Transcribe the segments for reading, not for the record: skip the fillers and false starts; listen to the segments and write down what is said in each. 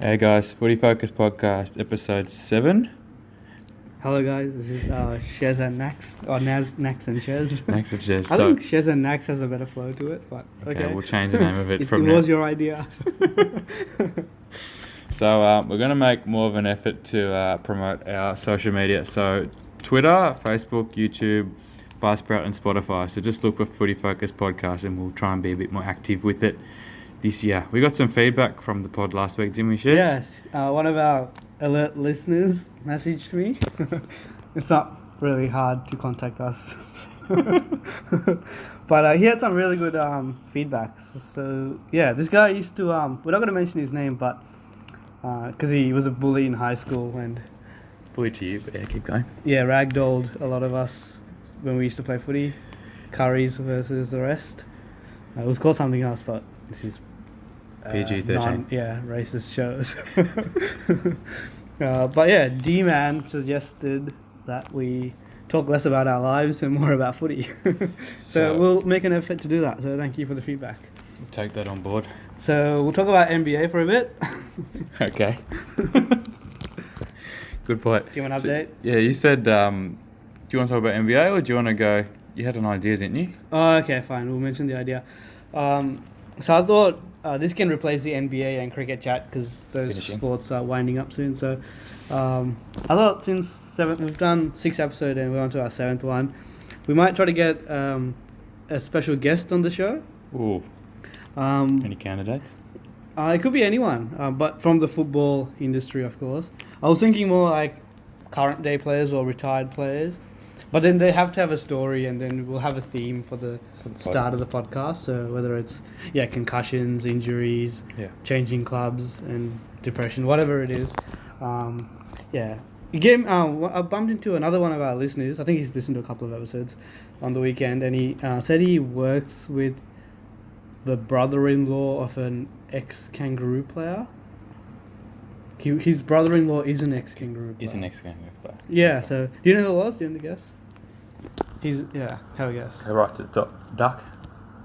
Hey guys, Footy Focus Podcast, episode 7. Hello guys, this is Shez and Nax, or Nax and Shez. Thanks for Shez. I think Shez and Nax has a better flow to it, but okay. We'll change the name of it from now. It was your idea. So we're going to make more of an effort to promote our social media. So Twitter, Facebook, YouTube, Buzzsprout and Spotify. So just look for Footy Focus Podcast and we'll try and be a bit more active with it this year. We got some feedback from the pod last week, didn't we, Shez? Yes, one of our alert listeners messaged me. It's not really hard to contact us. But he had some really good feedbacks. So yeah, this guy used to, we're not going to mention his name, but because he was a bully in high school and... Bully to you, but yeah, keep going. Yeah, ragdolled a lot of us when we used to play footy. Curries versus the rest. It was called something else, but this is... PG-13. Racist shows. But yeah, D-Man suggested that we talk less about our lives and more about footy. So we'll make an effort to do that. So thank you for the feedback. We'll take that on board. So we'll talk about NBA for a bit. Okay. Good point. Do you want an update? Yeah, you said, do you want to talk about NBA or do you want to go... You had an idea, didn't you? Oh, okay, fine. We'll mention the idea. So I thought this can replace the NBA and cricket chat because those sports are winding up soon. So I thought since we've done 6 episodes and we're on to our 7th one, we might try to get a special guest on the show. Ooh. Any candidates? It could be anyone, but from the football industry, of course. I was thinking more like current day players or retired players. But then they have to have a story, and then we'll have a theme for the start of the podcast. So whether it's concussions, injuries, changing clubs, and depression, whatever it is. Again, I bumped into another one of our listeners. I think he's listened to a couple of episodes on the weekend, and he said he works with the brother-in-law of an ex-Kangaroo player. His brother-in-law is an ex-Kangaroo player. Is an ex-Kangaroo player. Yeah. So do you know who it was? Do you want to guess? Have a guess. Right at the top. Duck?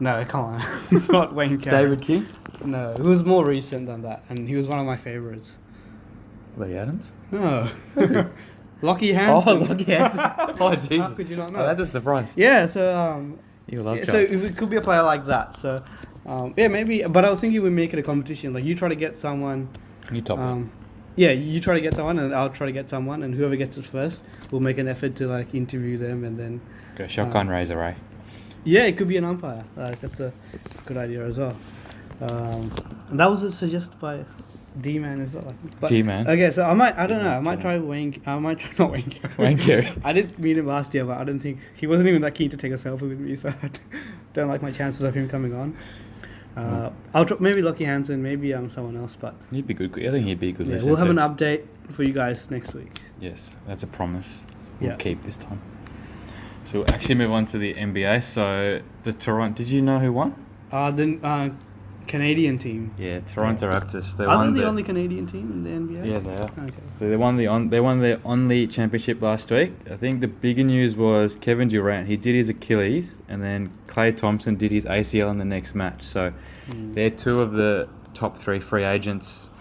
No, come on. Not Wayne Carey. David King? No, it was more recent than that, and he was one of my favourites. Lee Adams? No. Lockie Hansen. Oh, Lockie Hansen. Oh, Jesus. How could you not know? Oh, that's a surprise. Yeah, so... You love so it could be a player like that. So, maybe... But I was thinking we'd make it a competition. Like, you try to get someone... You top it. Yeah, you try to get someone, and I'll try to get someone, and whoever gets it first, we'll make an effort to, interview them, and then... Go shotgun razor, eh? Yeah, it could be an umpire. That's a good idea as well. And that was suggested by D-Man as well. D-Man? Okay, so I might try Wayne... not Wayne Carey. Wayne Carey. I did meet him last year, but I don't think... He wasn't even that keen to take a selfie with me, so I don't like my chances of him coming on. I'll maybe Lockie Hansen, maybe someone else, but... He'd be good. I think he'd be a good listener. We'll have an update for you guys next week. Yes, that's a promise. We'll keep this time. So we'll actually move on to the NBA. So the Toronto... Did you know who won? The Canadian team. Yeah, Toronto Raptors. They Are won they the only Canadian team in the NBA? Yeah, they are. Okay. So they won their only championship last week. I think the bigger news was Kevin Durant. He did his Achilles, and then Klay Thompson did his ACL in the next match. So they're 2 of the top 3 free agents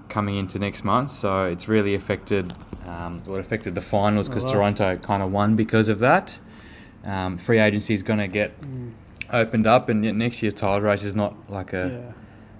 coming into next month. So it's really affected the finals because Toronto kind of won because of that. Free agency is going to get opened up, and next year's title race is not like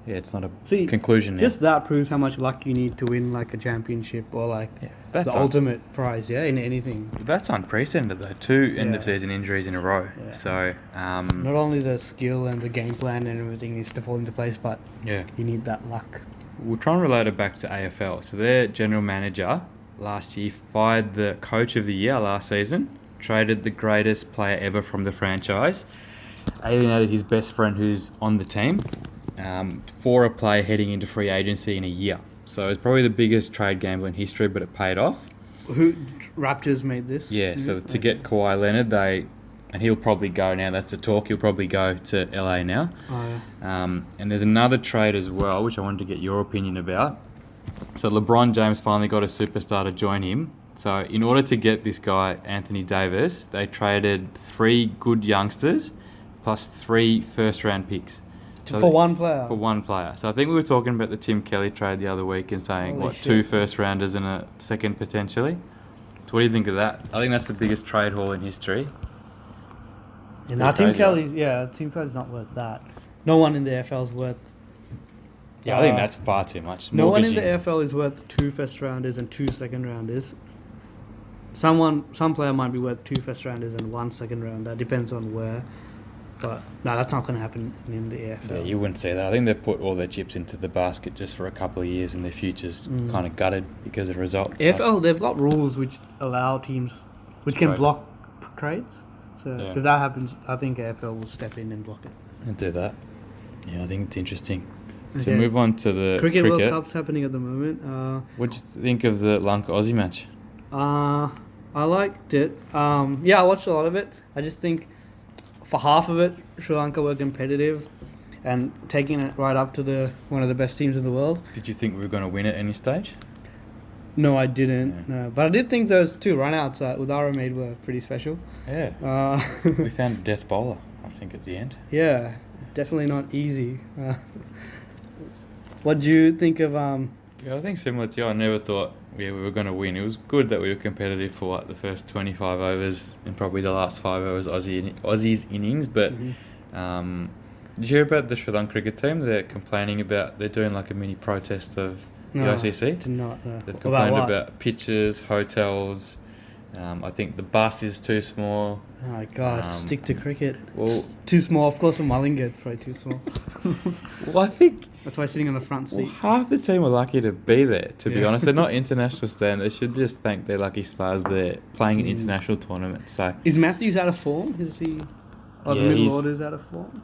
it's not a conclusion. Just that proves how much luck you need to win a championship or the ultimate prize, in anything. That's unprecedented though. 2 end of season injuries in a row. Yeah. So not only the skill and the game plan and everything needs to fall into place, but you need that luck. We'll try and relate it back to AFL. So their general manager last year fired the coach of the year last season, traded the greatest player ever from the franchise, alienated his best friend who's on the team for a player heading into free agency in a year. So it's probably the biggest trade gamble in history, but it paid off. Who Raptors made this? Yeah, so to get Kawhi Leonard, and he'll probably go now. That's the talk. He'll probably go to LA now. Oh, yeah. And there's another trade as well, which I wanted to get your opinion about. So LeBron James finally got a superstar to join him. So in order to get this guy, Anthony Davis, they traded 3 good youngsters plus 3 first-round picks. So For one player. For one player. So I think we were talking about the Tim Kelly trade the other week and saying, Holy two shit. first rounders and a second potentially. So what do you think of that? I think that's the biggest trade haul in history. And pretty Tim crazy, Kelly's Tim Kelly's not worth that. No one in the AFL is worth. Yeah, I think that's far too much. No one in the Mortgaging. AFL is worth 2 first rounders and 2 second rounders. Some player might be worth 2 first rounders and 1 second rounder. Depends on where. But no, that's not going to happen in the AFL. Yeah, you wouldn't say that. I think they've put all their chips into the basket just for a couple of years, and their future's kind of gutted because of results. AFL, they've got rules which allow teams, which can Trade. block trades. So Yeah. if that happens, I think AFL will step in and block it. And do that. Yeah, I think it's interesting. So Okay. move on to the Cricket cricket. World Cup's happening at the moment. What do you think of the Lanka Aussie match? I liked it. I watched a lot of it. I just think for half of it, Sri Lanka were competitive and taking it right up to one of the best teams in the world. Did you think we were going to win at any stage? No, I didn't. Yeah. No, but I did think those 2 run-outs that Udara made were pretty special. Yeah. We found a death bowler, I think, at the end. Yeah, definitely not easy. What do you think of? Yeah, I think similar to you. I never thought we were going to win. It was good that we were competitive for the first 25 overs and probably the last 5 overs Aussies innings. But did you hear about the Sri Lanka cricket team? They're complaining about, they're doing like a mini protest of the ICC. Did not. They've About complained what? about pitches, hotels. I think the bus is too small. Oh my god, stick to cricket. Well, Too small, of course, for Mullinga, it's probably too small. I think That's why sitting on the front seat. half the team were lucky to be there, to be Yeah. honest. They're not international standard. They should just thank their lucky stars there playing in international tournaments. So Is Matthews out of form? Is he? Or the Yeah, middle he's- order's out of form?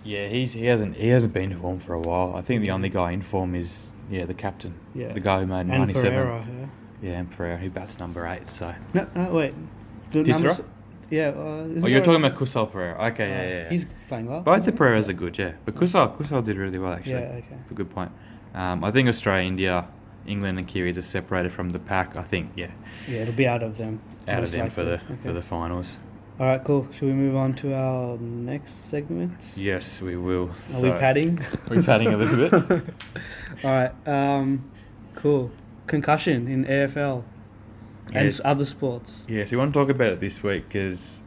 yeah, he hasn't been in form for a while. I think the only guy in form is the captain, Yeah. the guy who made And 97. Pereira, yeah. Yeah, and Freo, he bats number 8. So No, wait. The Tisera? numbers- Yeah. oh, you're talking about Kusal Pereira. Okay, yeah. He's playing well. Both the Pereiras are good, yeah. But Kusal did really well actually. Yeah, okay. It's a good point. I think Australia, India, England, and Kiwis are separated from the pack. I think Yeah, it'll be out of them. out of most them for the likely. for the finals. All right, cool. Should we move on to our next segment? Yes, we will. Are we padding? We're padding a little bit. All right. Cool. Concussion in AFL and Yes. other sports. Yeah, so we want to talk about it this week because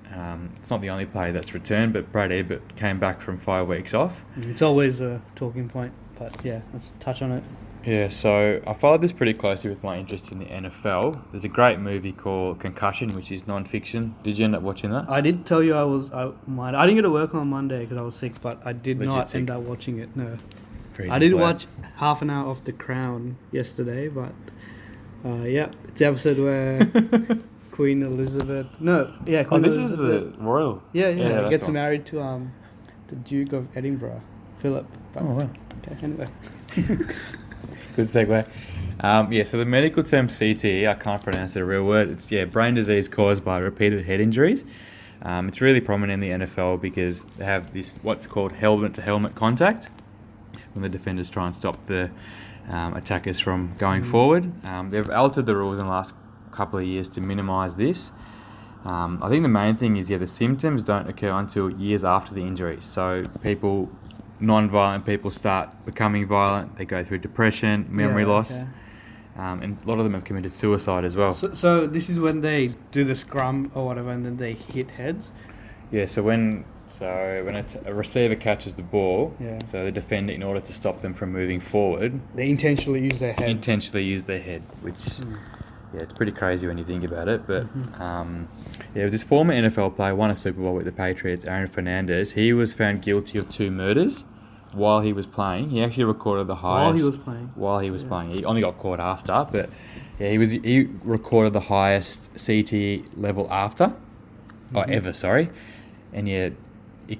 it's not the only player that's returned, but Brad Ebert came back from 5 weeks off. It's always a talking point, but yeah, let's touch on it. Yeah, so I followed this pretty closely with my interest in the NFL. There's a great movie called Concussion, which is non-fiction. Did you end up watching that? I did tell you I didn't get to work on Monday because I was sick, but I did Legit not sick. end up watching it. No, Freezing I did player. watch half an hour of The Crown yesterday, but it's the episode where Queen Elizabeth. No, yeah, Oh, Queen this is Elizabeth. the royal. Yeah, that's gets the one. married to the Duke of Edinburgh, Philip. But, Oh, wow. okay, anyway. Good segue. So the medical term CTE, I can't pronounce the real word. It's brain disease caused by repeated head injuries. It's really prominent in the NFL because they have this what's called helmet-to-helmet contact when the defenders try and stop the attackers from going forward. They've altered the rules in the last couple of years to minimise this. I think the main thing is the symptoms don't occur until years after the injury. So non-violent people start becoming violent. They go through depression, memory loss, okay. and a lot of them have committed suicide as well. So this is when they do the scrum or whatever, and then they hit heads. Yeah, so when a receiver catches the ball, Yeah. so the defender, in order to stop them from moving forward, They intentionally use their heads. intentionally use their head, which it's pretty crazy when you think about it. But there was this former NFL player, won a Super Bowl with the Patriots, Aaron Fernandez. He was found guilty of 2 murders while he was playing. He actually recorded the highest While he was playing. He only got caught after, but he recorded the highest CT level after, or ever, sorry. And it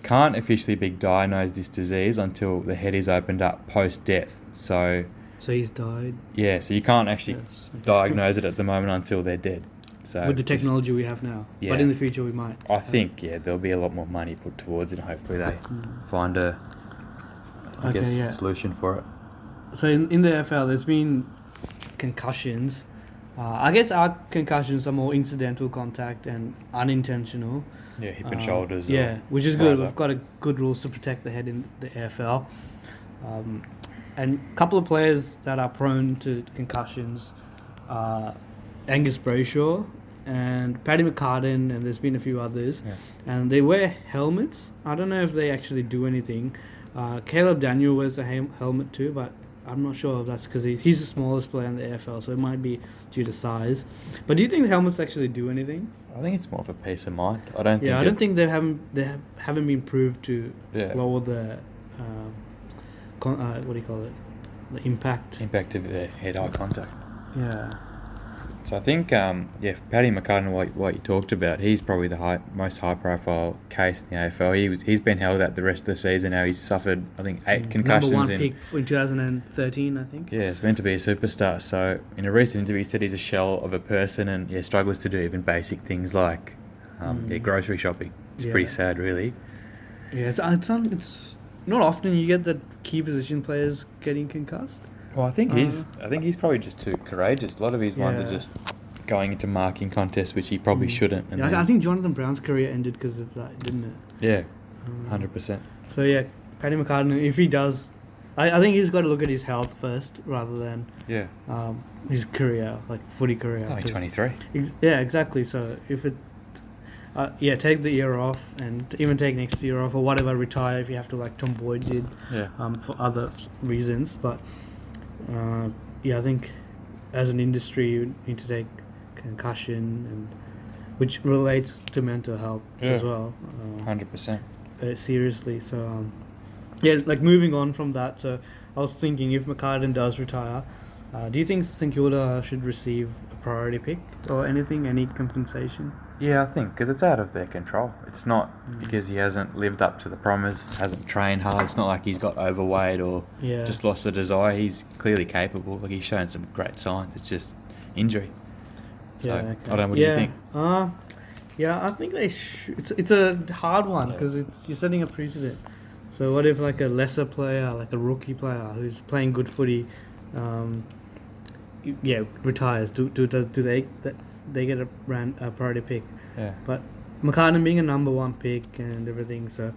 can't officially be diagnosed this disease until the head is opened up post-death. So he's died. yeah, so you can't actually Yes, okay. diagnose it at the moment until they're dead. So With the just- technology we have now. Yeah. But in the future we might. I think there'll be a lot more money put towards it. Hopefully they find a solution for it. So in the AFL, there's been concussions. I guess our concussions are more incidental contact and unintentional. Yeah, hip and shoulders. Yeah, which is good. riser. We've got a good rules to protect the head in the AFL. And a couple of players that are prone to concussions are Angus Brayshaw and Paddy McCartan, and there's been a few others. Yeah. And they wear helmets. I don't know if they actually do anything. Caleb Daniel wears a helmet too, but I'm not sure if that's because he's the smallest player in the AFL, so it might be due to size. But do you think the helmets actually do anything? I think it's more of a peace of mind. I don't think. Yeah, I don't think they haven't been proved to Yeah. lower the what do you call it? The impact. Impact of the head-eye contact. Yeah. So I think, Paddy McCartan, what you talked about, he's probably the most high-profile case in the AFL. He's been held out the rest of the season now. He's suffered, I think, 8 concussions. Number 1 pick in 2013, I think. Yeah, he's meant to be a superstar. So in a recent interview, he said he's a shell of a person and struggles to do even basic things like grocery shopping. It's pretty sad, really. Yeah, it's not often you get the key position players getting concussed. Well, I think he's probably just too courageous. A lot of his ones are just going into marking contests, which he probably shouldn't. And I think Jonathan Brown's career ended because of that, didn't it? Yeah, 100%. So yeah, Paddy McCartan, if he does, I think he's got to look at his health first rather than his career, like footy career. Oh, he's 23. Yeah, exactly. So if it, take the year off and even take next year off or whatever, retire if you have to, like Tom Boyd did. Yeah. For other reasons, but. I think as an industry you need to take concussion, and which relates to mental health as well. 100%. Seriously. So, like moving on from that. So I was thinking, if McCartan does retire, do you think St Kilda should receive a priority pick or anything, any compensation? Yeah, I think, because it's out of their control. It's not because he hasn't lived up to the promise, hasn't trained hard. It's not like he's got overweight or just lost the desire. He's clearly capable. Like, he's shown some great signs. It's just injury. So, I don't know, what do you think? I think they should. It's a hard one because you're setting a precedent. So what if like a lesser player, like a rookie player who's playing good footy, retires? Do they get a priority pick? Yeah. But McCartan being a number 1 pick and everything, so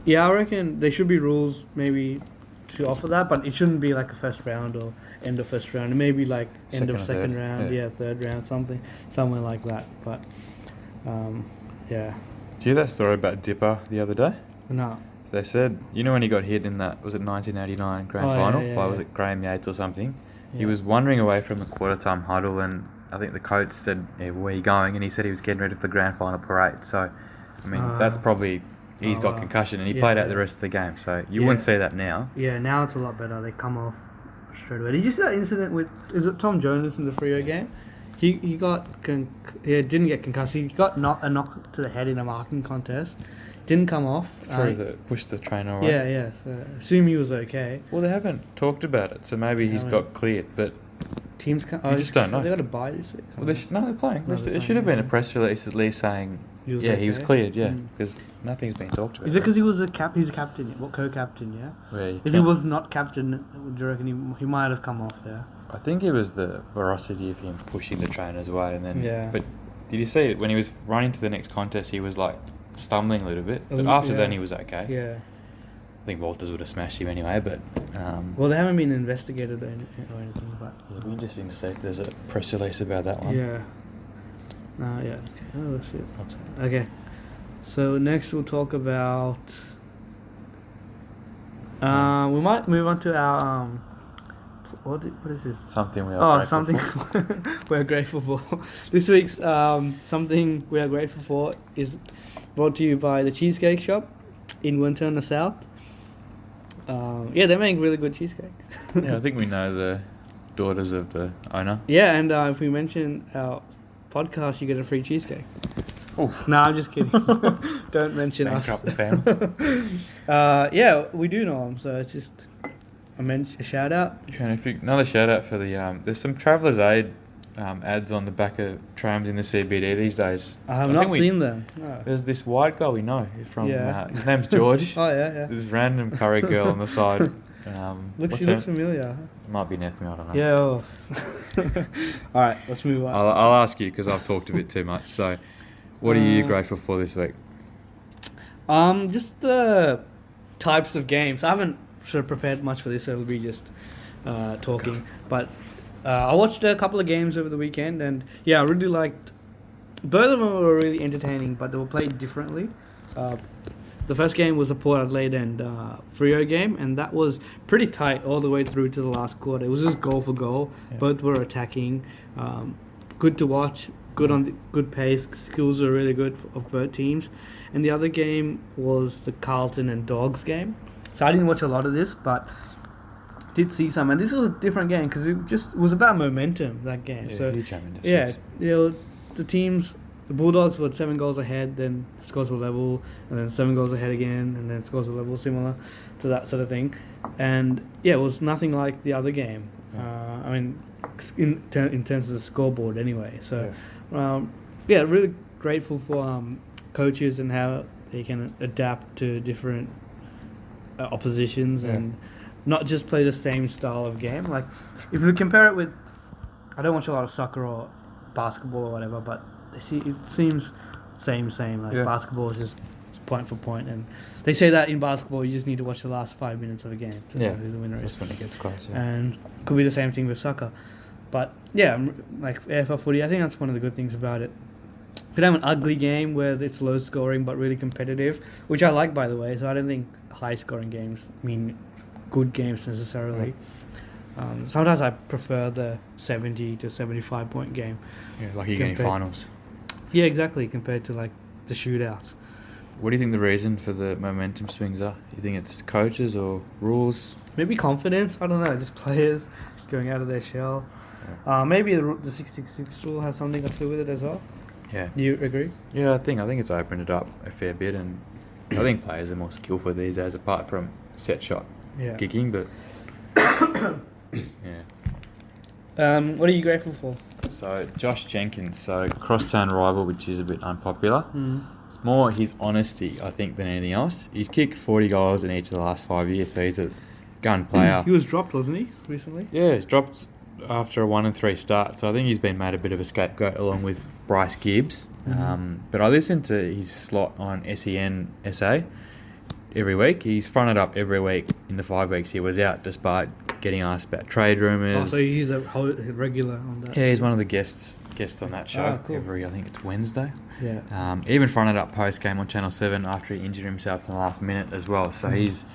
I reckon there should be rules maybe to offer that, but it shouldn't be like a first round or end of first round. It may be like end of second round, third round, somewhere like that. But Did you hear that story about Dipper the other day? No. They said, when he got hit in that, was it 1989 grand final? Was it Graham Yates or something? Yeah. He was wandering away from the quarter-time huddle, and I think the coach said, where are you going? And he said he was getting ready for the grand final parade. So, I mean, that's probably... He's got concussion, and he played out the rest of the game. So, you wouldn't see that now. Yeah, now it's a lot better. They come off straight away. Did you see that incident with... Is it Tom Jonas in the Freo game? He didn't get concussed. He got a knock to the head in a marking contest. Didn't come off. Pushed the trainer away. Yeah. So, I assume he was okay. Well, they haven't talked about it, so maybe he's got cleared, but... Teams can't... You just don't know. They got a bye this week. Well, they're playing. There should have been a press release at least saying... He was cleared, because nothing's been talked about. Is it because he was he's a captain, co-captain, yeah? If he was not captain, do you reckon he might have come off there? I think it was the ferocity of him pushing the trainers away, and then... Yeah. But did you see it? When he was running to the next contest, he was, like, stumbling a little bit. But after then, he was okay. Yeah. I think Walters would have smashed him anyway, but... well, they haven't been investigated or anything, but... It'll be interesting to see if there's a press release about that one. Yeah. Okay. Oh, shit. Okay. So next we'll talk about... we might move on to our... What is this? Something we are grateful for. We're grateful for. This week's Something We Are Grateful For is brought to you by the Cheesecake Shop in Winter in the South. They make really good cheesecake. I think we know the daughters of the owner. Yeah, and if we mention our podcast, you get a free cheesecake. Oof. No, I'm just kidding. Don't mention us. Bankrupt the family. We do know them, so it's just a shout out. Yeah, and another shout out for the there's some Traveller's Aid ads on the back of trams in the CBD these days. I have not seen them. No. There's this white guy we know from his name's George. Oh yeah. This random curry girl on the side. She looks familiar. It might be Nethme, I don't know. Yeah. All right, let's move on. I'll ask you because I've talked a bit too much. So, What are you grateful for this week? Just the types of games. I haven't sort of prepared much for this, so it'll be just talking. But I watched a couple of games over the weekend, and yeah, I really liked. Both of them were really entertaining, but they were played differently. The first game was a Port Adelaide and Freo game, and that was pretty tight all the way through to the last quarter. It was just goal for goal. Yeah. Both were attacking. Good to watch. Good pace. Skills were really good of both teams. And the other game was the Carlton and Dogs game. So I didn't watch a lot of this, but did see some. And this was a different game because it was about momentum, that game. Yeah, so huge championship. Yeah, the teams, the Bulldogs were 7 goals ahead, then scores were level, and then 7 goals ahead again, and then scores were level, similar to that sort of thing. And yeah, it was nothing like the other game. I mean, in terms of the scoreboard anyway. So really grateful for coaches and how they can adapt to different oppositions and not just play the same style of game. Like, if we compare it with, I don't watch a lot of soccer or basketball or whatever, but it seems same. Like basketball is just point for point, and they say that in basketball you just need to watch the last 5 minutes of a game to know who the winner is. That's when it gets close. Yeah. And could be the same thing with soccer, but yeah, like AFL footy, I think that's one of the good things about it. Could have an ugly game where it's low scoring but really competitive, which I like, by the way. So I don't think high scoring games mean good games necessarily. Sometimes I prefer the 70 to 75 point game. Yeah, like you're getting finals. Yeah, exactly, compared to like the shootouts. What do you think the reason for the momentum swings are? You think it's coaches or rules? Maybe confidence. I don't know. Just players going out of their shell. Yeah. Maybe the 666 rule has something to do with it as well. Yeah. Do you agree? Yeah, I think it's opened it up a fair bit, and I think players are more skillful these days, apart from set shot kicking. But what are you grateful for? So Josh Jenkins, crosstown rival, which is a bit unpopular. It's more his honesty, I think, than anything else. He's kicked 40 goals in each of the last 5 years, so he's a gun player. He was dropped, wasn't he, recently? Yeah, he's dropped after a 1-3 start, so I think he's been made a bit of a scapegoat along with Bryce Gibbs. But I listened to his slot on SEN SA every week. He's fronted up every week in the 5 weeks he was out, despite getting asked about trade rumours. Oh, so he's a regular on that? Yeah, he's one of the guests on that show every, I think it's Wednesday. Yeah. Even fronted up post-game on Channel 7 after he injured himself in the last minute as well. So he's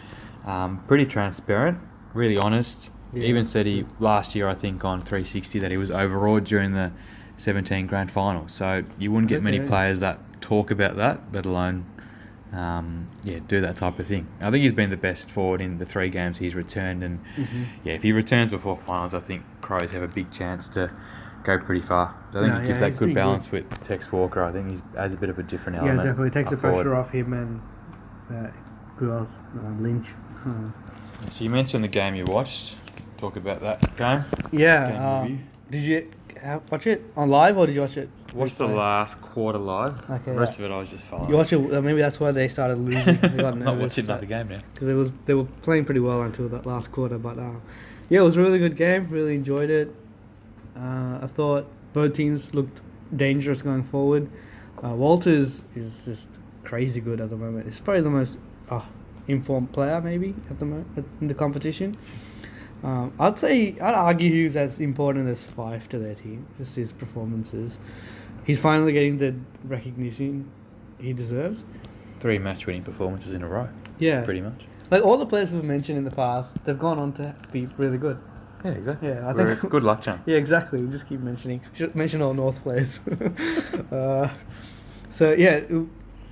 pretty transparent, really honest. Yeah. Even said he last year, I think, on 360 that he was overawed during the 17 grand final. So you wouldn't get many players that talk about that, let alone do that type of thing. I think he's been the best forward in the 3 games he's returned, and if he returns before finals, I think Crows have a big chance to go pretty far. So I think he gives that good balance with Tex Walker. I think he adds a bit of a different element. Yeah, definitely takes the pressure off him and who else? Lynch. So you mentioned the game you watched. Talk about that game. Yeah. Did you watch it on live or did you watch it? Watched the last quarter live. Okay. The rest of it I was just following. You watch it. Maybe that's why they started losing. They got nervous. Not watching another game now. Because they were playing pretty well until that last quarter. But it was a really good game. Really enjoyed it. I thought both teams looked dangerous going forward. Walters is just crazy good at the moment. He's probably the most informed player maybe at the moment in the competition. I'd argue he was as important as Fife to their team, just his performances. He's finally getting the recognition he deserves. 3 match-winning performances in a row. Yeah. Pretty much. Like all the players we've mentioned in the past, they've gone on to be really good. Yeah, exactly. Yeah, I think good luck, John. Yeah, exactly. We just keep mentioning. Should mention all North players.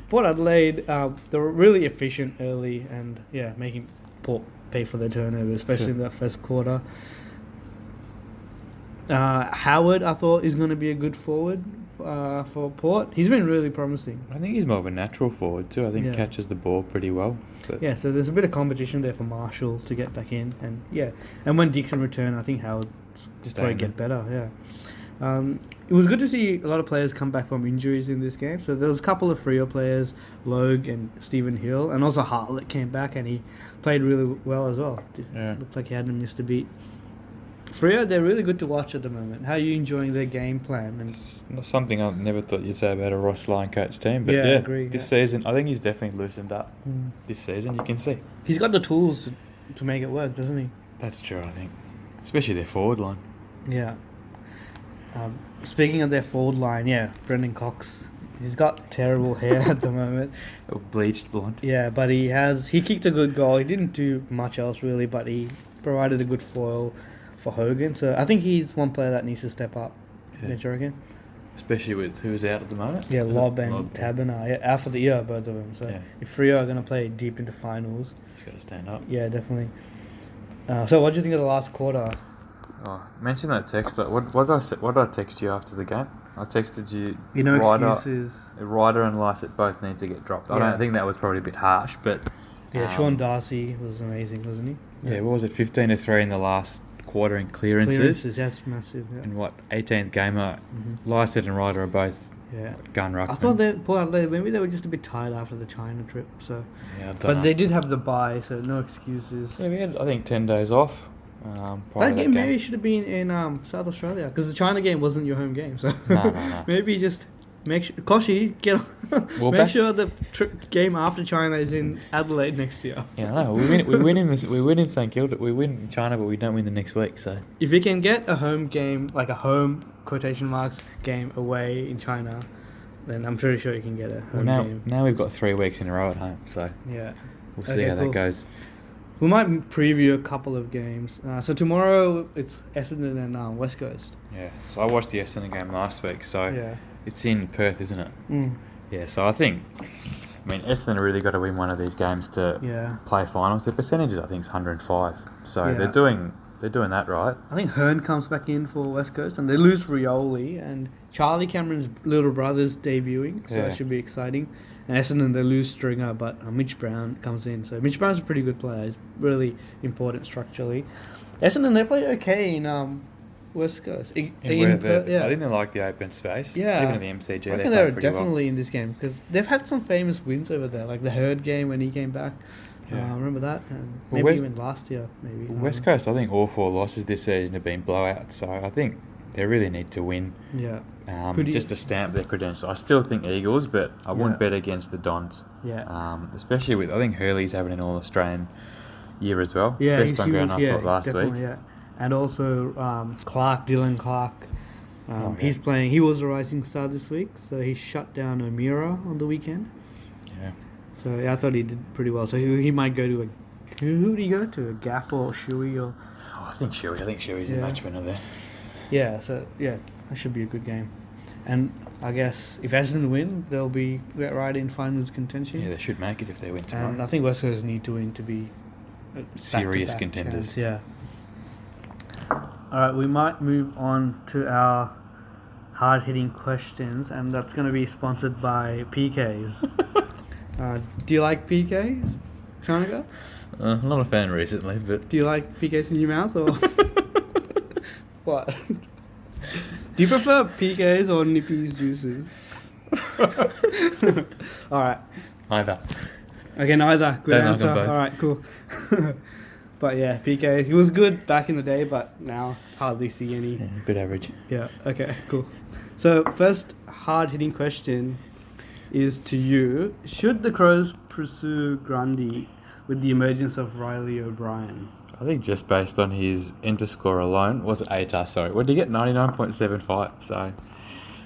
Port Adelaide, they were really efficient early and making Port pay for their turnover, especially in that first quarter. Howard, I thought, is going to be a good forward for Port. He's been really promising. I think he's more of a natural forward too. I think he catches the ball pretty well. So there's a bit of competition there for Marshall to get back in, and when Dixon returned, I think Howard just probably get better. Yeah. It was good to see a lot of players come back from injuries in this game. So there was a couple of Freo players, Logue and Stephen Hill, and also Hartlett came back and he played really well as well. Looked like he hadn't missed a beat. Freo, they're really good to watch at the moment. How are you enjoying their game plan? And Not something I never thought you'd say about a Ross Lyon coach team, but Yeah, I yeah, agree, this yeah. season I think he's definitely loosened up. This season, you can see. he's got the tools to make it work, doesn't he? That's true, I think, especially their forward line. Yeah. Speaking of their forward line, yeah, Brendan Cox. He's got terrible hair at the moment. Bleached blonde. Yeah, but he kicked a good goal. He didn't do much else really, but he provided a good foil for Hogan. So I think he's one player that needs to step up. Yeah. Don't you reckon? Especially with who's out at the moment. Yeah, Is it Lob and Lobb? Taberner. Yeah, out for the year, both of them. So Yeah. if Freo are going to play deep into finals, He's got to stand up. yeah, definitely. So what do you think of the last quarter? Oh, mention that text. What did I text you after the game? I texted you. You know, Ryder, excuses. Ryder and Lycett both need to get dropped. I Yeah. don't think that was probably a bit harsh, but Yeah, Sean Darcy was amazing, wasn't he? yeah, what was it? 15-3 in the last quarter in clearances. That's massive. Yeah. And what 18th gamer, Mhm. Lycett and Ryder are both Yeah. gun ruckmen. I thought maybe they were just a bit tired after the China trip. So, Yeah, I don't but know. they did have the bye, so no excuses. Yeah, we had I think 10 days off. Prior That to game maybe should have been in South Australia because the China game wasn't your home game. So No. maybe just make sure Koshi get Well, make back- sure the game after China is in Adelaide next year. Yeah, I know. We win in St Kilda. We win in China, but we don't win the next week. So If you can get a home game, like a home quotation marks game away in China, then I'm pretty sure you can get a home game. now we've got 3 weeks in a row at home. So Yeah. we'll see Okay, how cool. that goes. We might preview a couple of games. So tomorrow it's Essendon and West Coast. Yeah. So I watched the Essendon game last week. So Yeah. it's in Perth, isn't it? Mm. Yeah. So I mean, Essendon really got to win one of these games to Yeah. play finals. Their percentages, I think, is 105. So Yeah. they're doing that right. I think Hearn comes back in for West Coast and they lose Rioli and Charlie Cameron's little brother's debuting, so Yeah. that should be exciting. And Essendon they lose Stringer, but Mitch Brown comes in. So Mitch Brown's a pretty good player. He's really important structurally. Essendon they play okay in West Coast. In where Yeah. I think they like the open space. Yeah. Even in the MCG, I they reckon play they're pretty definitely in this game because they've had some famous wins over there, like the Herd game when he came back. Yeah. Remember that? And Well, maybe West- even last year, maybe. well. West Coast, I think all 4 losses this season have been blowouts. So I think they really need to win Yeah. Who do you- just to stamp their credentials. I still think Eagles, but I wouldn't Yeah. bet against the Dons. Yeah. Especially with I think Hurley's having an All-Australian year as well. Yeah, Best he's on ground I huge. thought last definitely, week. Yeah. And also Dylan Clark. Oh, yeah. He's playing. He was a rising star this week, so he shut down O'Meara on the weekend. Yeah. So yeah, I thought he did pretty well. So he might go to who would he go to? A Gaff or Shuey or Oh, I think Shuey's the Yeah. match winner there. yeah. So yeah, that should be a good game. And I guess if Essendon win, they'll be right in finals contention. Yeah, they should make it if they win tomorrow. And I think West Coast need to win to be a Serious back-to-back contenders. chance, yeah. All right, we might move on to our hard-hitting questions, and that's going to be sponsored by PKs. Do you like PKs, Shanika? I'm not a fan recently, but Do you like PKs in your mouth or what? Do you prefer PKs or Nippy's juices? All right. either. Okay, neither. Good Don't like answer. them both. All right, cool. But yeah, PK, he was good back in the day, but now hardly see any. Yeah, a bit average. Yeah, okay, cool. So, first hard hitting question is to you. Should the Crows pursue Grundy with the emergence of Riley O'Brien? I think just based on his enter score alone, was it ATAR, sorry. What did he get? 99.75. So,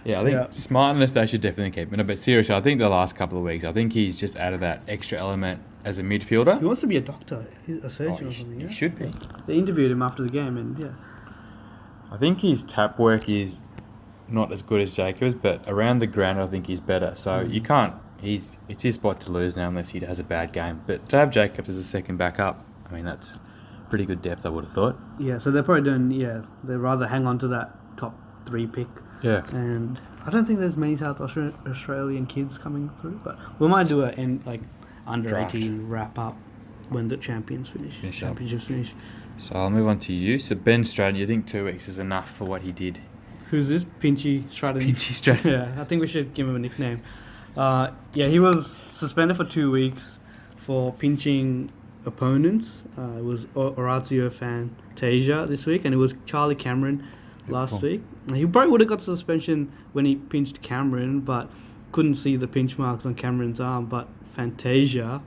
yeah, I think Yeah. smartness they should definitely keep. No, but seriously, I think the last couple of weeks, I think he's just added that extra element as a midfielder. He wants to be a doctor, he's a Oh, surgeon or something. he Yeah? should be. They interviewed him after the game, and yeah. I think his tap work is not as good as Jacobs, but around the ground, I think he's better. So you can't. It's his spot to lose now unless he has a bad game. But to have Jacobs as a second backup, I mean that's pretty good depth. I would have thought. Yeah, so they're probably doing, they'd rather hang on to that top 3 pick. Yeah. And I don't think there's many South Australian kids coming through, but we might do a under Draft. 18 wrap up when the championships finish. So I'll move on to you. So Ben Stratton, you think 2 weeks is enough for what he did? Who's this? Pinchy Stratton. Pinchy Stratton. Yeah, I think we should give him a nickname. He was suspended for 2 weeks for pinching opponents. It was Orazio Fantasia this week, and it was Charlie Cameron last week. He probably would have got suspension when he pinched Cameron, but couldn't see the pinch marks on Cameron's arm. But Fantasia,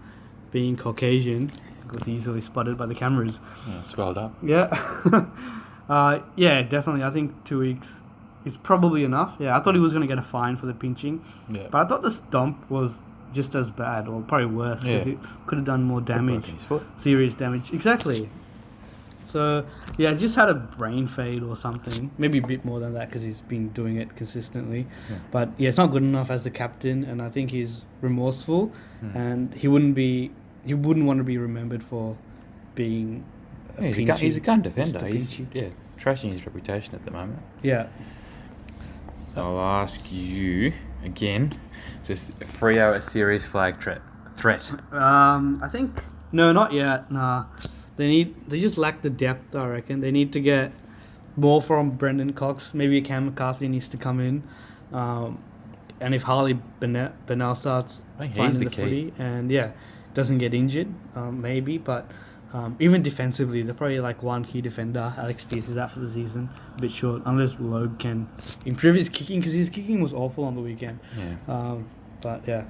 being Caucasian, was easily spotted by the cameras. Yeah, swelled up. Yeah. Yeah, definitely. I think 2 weeks is probably enough. Yeah, I thought he was going to get a fine for the pinching. Yeah. But I thought the stomp was just as bad, or probably worse, because it could have done more damage. Broken his foot. Serious damage. Exactly. So, yeah, just had a brain fade or something. Maybe a bit more than that, because he's been doing it consistently. Yeah. But, yeah, it's not good enough as the captain, and I think he's remorseful, and he wouldn't want to be remembered for being he's a gun defender. Mr. He's Pinchy. trashing his reputation at the moment. Yeah. So I'll ask you again. Is this Freo a serious flag threat? I think no, not yet. Nah, they just lack the depth. I reckon they need to get more from Brendan Cox. Maybe Cam McCarthy needs to come in, and if Harley Bennell starts I think he's finding the the key. footy and doesn't get injured, maybe. But even defensively, they're probably like one key defender. Alex Pearce is out for the season, a bit short, unless Logue can improve his kicking, because his kicking was awful on the weekend. Yeah. But yeah.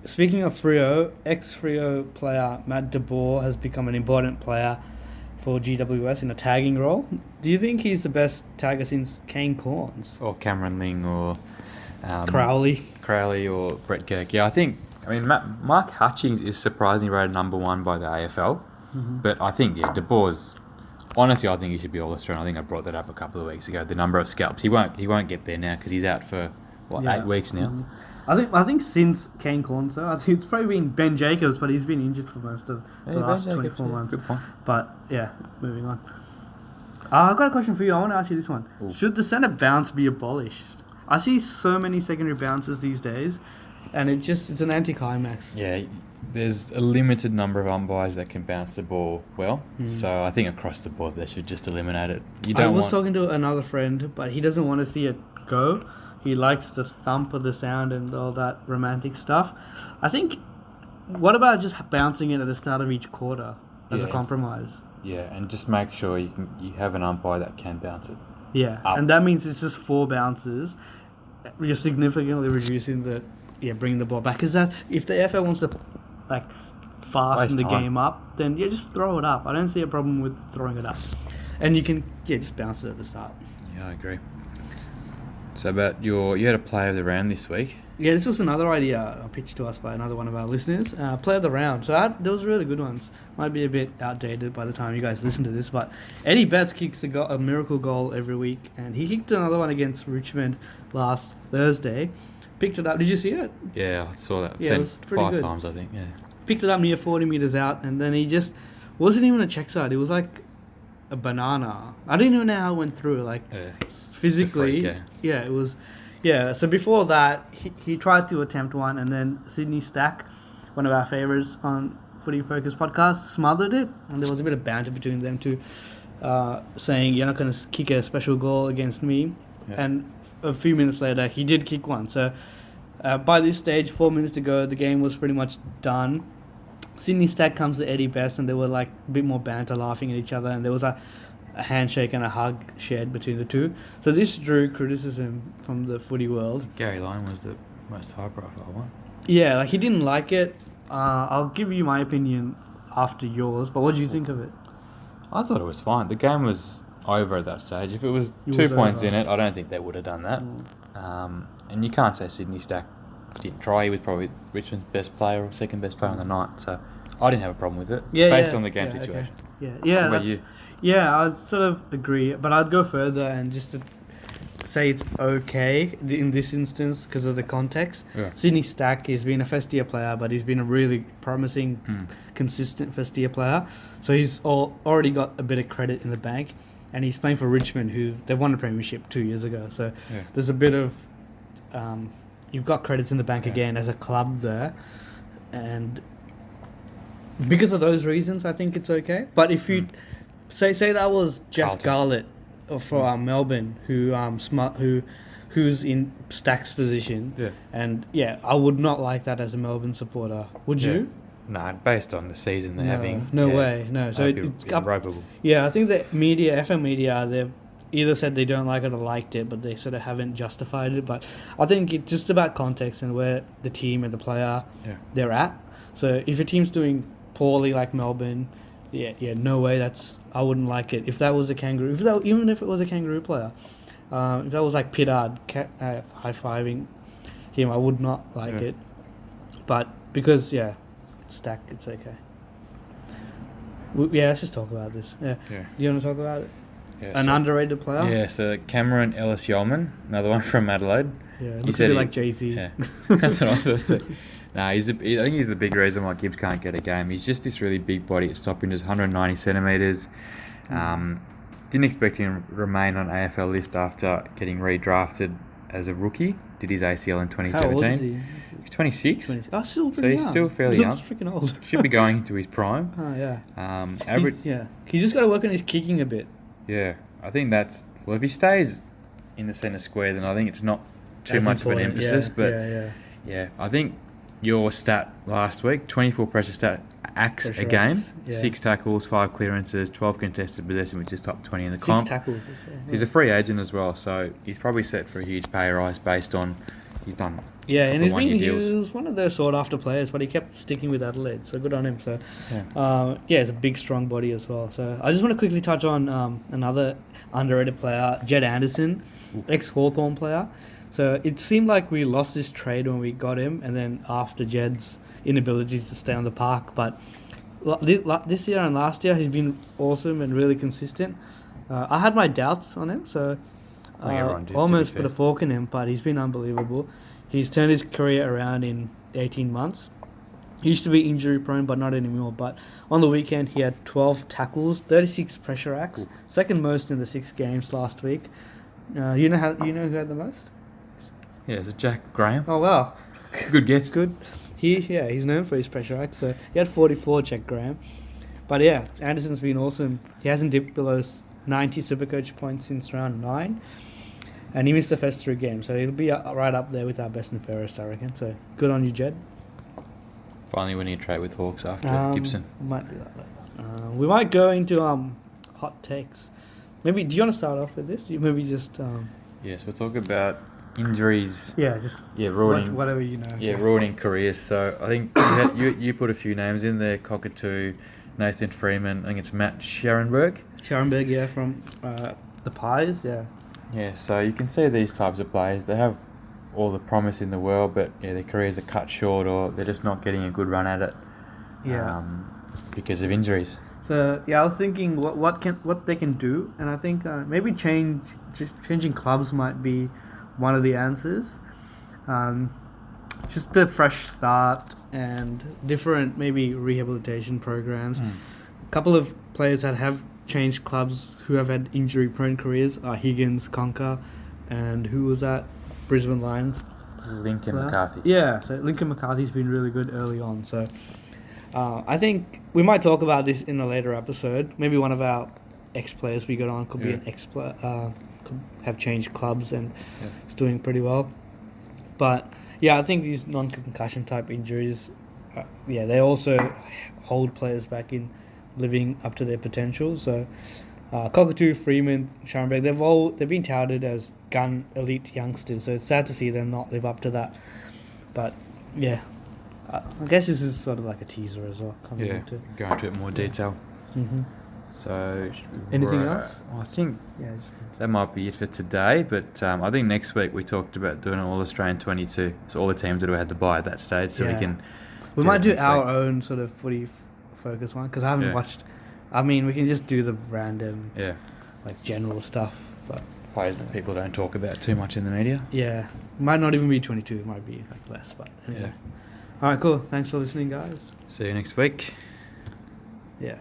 Speaking of Freo, ex-Freo player Matt De Boer has become an important player for GWS in a tagging role. Do you think he's the best tagger since Kane Corns? Or Cameron Ling or Crowley? or Brett Kirk. Yeah, Mark Hutchings is surprisingly rated number 1 by the AFL. But I think, De Boer's... Honestly, I think he should be All-Australian. I think I brought that up a couple of weeks ago. The number of scalps. He won't get there now because he's out for, 8 weeks now? I think since Kane Corns, though, I think it's probably been Ben Jacobs, but he's been injured for most of the last 24 months. Good point. But, yeah, moving on. I've got a question for you. I want to ask you this one. Ooh. Should the centre bounce be abolished? I see so many secondary bounces these days, and it's an anticlimax. Yeah, there's a limited number of umpires that can bounce the ball well. So I think across the board they should just eliminate it. I was talking to another friend, but he doesn't want to see it go. He likes the thump of the sound and all that romantic stuff. I think, what about just bouncing it at the start of each quarter as a compromise? Yeah, and just make sure you have an umpire that can bounce it. Yeah, and that means it's just 4 bounces. You're significantly reducing bringing the ball back. Because if the AFL wants to fasten the game up, then just throw it up. I don't see a problem with throwing it up. And you can just bounce it at the start. Yeah, I agree. So about you had a play of the round this week. Yeah, this was another idea pitched to us by another one of our listeners. Play of the round. So there was really good ones. Might be a bit outdated by the time you guys listen to this, but Eddie Betts kicks a miracle goal every week, and he kicked another one against Richmond last Thursday. Picked it up. Did you see it? Yeah, I saw that. Yeah, it was pretty 5 good. times, I think. Yeah. Picked it up near 40 metres out, and then he just wasn't even a check side. It was like a banana. I didn't even know how it went through. Physically, just a freak, it was. Yeah, so before that, he tried to attempt one, and then Sydney Stack, one of our favourites on Footy Focus podcast, smothered it, and there was a bit of banter between them two, saying, "You're not going to kick a special goal against me." Yeah. And a few minutes later, he did kick one. So by this stage, 4 minutes to go, the game was pretty much done. Sydney Stack comes to Eddie Best, and they were like a bit more banter, laughing at each other, and there was a handshake and a hug shared between the two. So this drew criticism from the footy world. Gary Lyon was the most high-profile one. Yeah, he didn't like it. I'll give you my opinion after yours, but what do you think of it? I thought it was fine. The game was over at that stage. If it was It 2 was points over. in it, I don't think they would have done that. And you can't say Sydney Stack didn't try. He was probably Richmond's best player or second best player on the night. So I didn't have a problem with it based on the game situation. Okay. What about you? Yeah, I'd sort of agree, but I'd go further and just to say it's okay in this instance because of the context. Yeah. Sydney Stack has been a first year player, but he's been a really promising, consistent first year player. So he's already got a bit of credit in the bank, and he's playing for Richmond, who they won a premiership 2 years ago. So there's a bit of you've got credits in the bank again as a club there, and because of those reasons, I think it's okay. But if you say that was Jeff Garlett for Melbourne, who's in Stack's position, and I would not like that as a Melbourne supporter. Would you? No, based on the season they're having. No way. No. So it's up. ropeable. Yeah, I think the media, FM media, they've either said they don't like it or liked it, but they sort of haven't justified it. But I think it's just about context and where the team and the player they're at. So if your team's doing poorly like Melbourne, no way. I wouldn't like it. If that was a Kangaroo, even if it was a Kangaroo player, if that was like Pittard high-fiving him, I would not like it. But because, it's stacked, it's okay. Let's just talk about this. Yeah. Do you want to talk about it? Yeah, An underrated player? Yeah, so Cameron Ellis-Yolman, another one from Adelaide. Yeah, looks a bit like Jay-Z. Yeah, that's what I thought too. I think he's the big reason why Gibbs can't get a game. He's just this really big body at stopping, just 190 centimetres. Didn't expect him to remain on AFL list after getting redrafted as a rookie. Did his ACL in 2017. How old is he? He's 26. Still pretty so he's young. still fairly young. Looks freaking old. Should be going into his prime. Oh, yeah. Average. He's just got to work on his kicking a bit. Yeah, I think that's... Well, if he stays in the centre square, then I think it's not too much of an emphasis. Yeah, I think your stat last week, 24 pressure stat acts a game, 6 tackles, 5 clearances, 12 contested possession, which is top 20 in the comp. 6 tackles. He's a free agent as well, so he's probably set for a huge pay rise based on he's done. Yeah, and he was one of those sought-after players, but he kept sticking with Adelaide, so good on him. So, he's a big, strong body as well. So, I just want to quickly touch on another underrated player, Jed Anderson, ex-Hawthorn player. So, it seemed like we lost this trade when we got him, and then after Jed's inabilities to stay on the park. But this year and last year, he's been awesome and really consistent. I had my doubts on him, so almost put a fork in him, but he's been unbelievable. He's turned his career around in 18 months. He used to be injury prone, but not anymore. But on the weekend, he had 12 tackles, 36 pressure acts, second most in the 6 games last week. You know who had the most? Yeah, it's Jack Graham. Oh wow, good guess. Good. He's known for his pressure acts. So he had 44, Jack Graham. But yeah, Anderson's been awesome. He hasn't dipped below 90 Supercoach points since round 9. And he missed the first 3 games, so he'll be right up there with our best and fairest, I reckon. So good on you, Jed. Finally winning a trade with Hawks after Gibson. Might do that. We might go into hot takes. Maybe do you want to start off with this? Maybe just. Yes, we'll talk about injuries. Ruining whatever you know. Yeah, ruining careers. So I think you put a few names in there: Cockatoo, Nathan Freeman. I think it's Matt Scharenberg. Scharenberg, from the Pies, Yeah, so you can see these types of players, they have all the promise in the world, but their careers are cut short or they're just not getting a good run at it because of injuries. So, I was thinking what they can do, and I think maybe changing clubs might be one of the answers. Just a fresh start and different maybe rehabilitation programs. A couple of players that have changed clubs who have had injury-prone careers are Higgins, Conker, and who was that? Brisbane Lions. Lincoln McCarthy. Yeah, so Lincoln McCarthy's been really good early on. So I think we might talk about this in a later episode. Maybe one of our ex-players we got on could be an ex-player, could have changed clubs and is doing pretty well. But I think these non-concussion type injuries, they also hold players back in living up to their potential. So Cockatoo, Freeman, Scharenberg, they've been touted as gun elite youngsters, so it's sad to see them not live up to that. But I guess this is sort of like a teaser as well. Go into it in more detail. So anything else? I think that might be it for today, but I think next week we talked about doing an All-Australian 22, so all the teams that have had to buy at that stage, so we might do our own sort of footy focus one, because I haven't watched. I mean, we can just do the random like general stuff, but players that people don't talk about too much in the media. Might not even be 22, it might be like less, but anyway. Alright, cool, thanks for listening, guys. See you next week. Yeah.